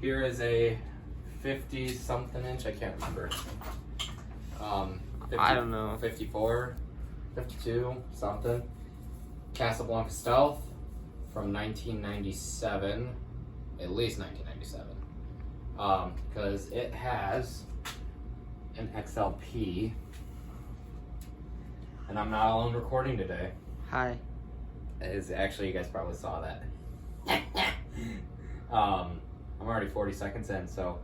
Here is a 50 something inch, I can't remember. 50, I don't know. 54, 52, something. Casablanca Stealth from 1997, at least 1997. Because it has an XLP. And I'm not alone recording today. Hi. Actually, you guys probably saw that. I'm already 40 seconds in, so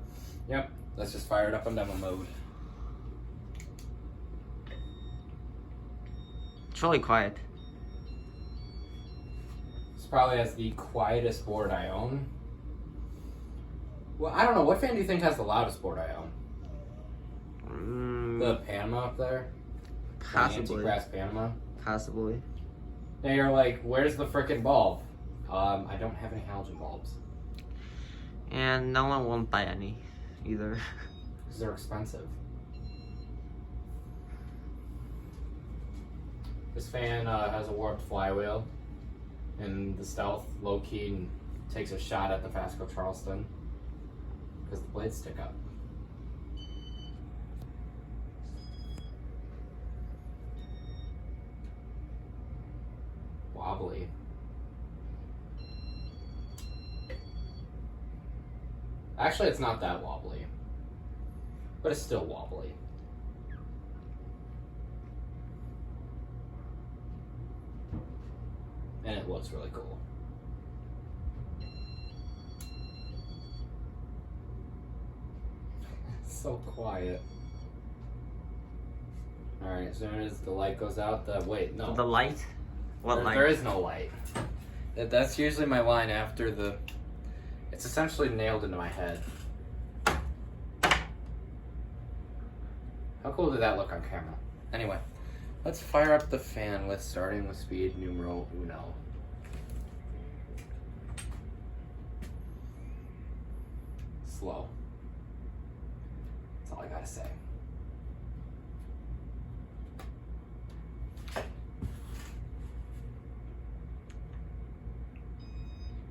yep, let's just fire it up on demo mode. It's really quiet. This probably has the quietest board I own. Well, I don't know, what fan do you think has the loudest board I own? The Panama up there? Possibly. The anti-grass Panama? Possibly. Now you're like, where's the frickin' bulb? I don't have any halogen bulbs. And no one won't buy any either. Because they're expensive. This fan has a warped flywheel, and the Stealth low-key takes a shot at the Fasco Charleston because the blades stick up. Wobbly. Actually, it's not that wobbly, but it's still wobbly. And it looks really cool. It's so quiet. Alright, as soon as the light goes out, wait, no. The light? What light? There is no light. That's usually my line after the... It's essentially nailed into my head. How cool did that look on camera? Anyway, let's fire up the fan starting with speed numero uno. Slow. That's all I gotta say.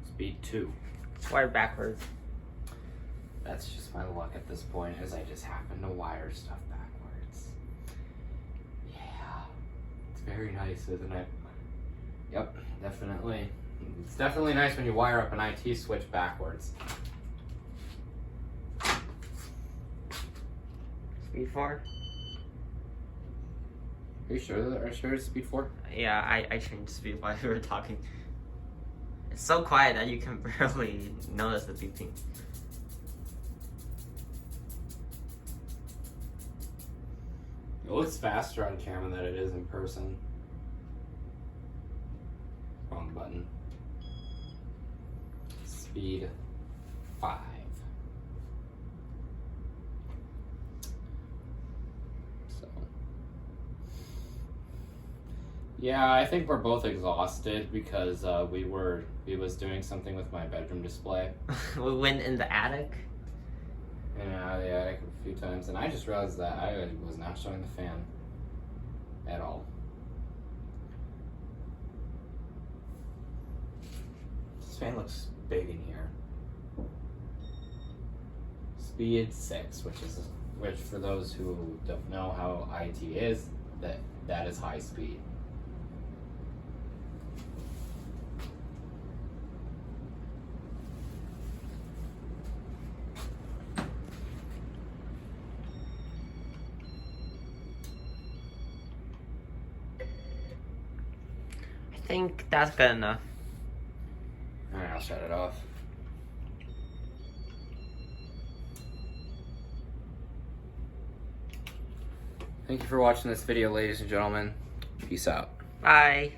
Speed 2. Wire backwards. That's just my luck at this point, as I just happen to wire stuff backwards. Yeah. It's very nice, isn't it? Yep, definitely. It's definitely nice when you wire up an IT switch backwards. Speed 4? Are you sure it's speed 4? Yeah, I changed speed while we were talking. It's so quiet that you can barely notice the beeping. It looks faster on camera than it is in person. Wrong button. Speed 5. So. Yeah, I think we're both exhausted because we was doing something with my bedroom display. We went in the attic. And out of the attic a few times, and I just realized that I was not showing the fan at all. This fan looks big in here. Speed 6, which for those who don't know how IT is, that is high speed. I think that's good enough. Alright, I'll shut it off. Thank you for watching this video, ladies and gentlemen. Peace out. Bye.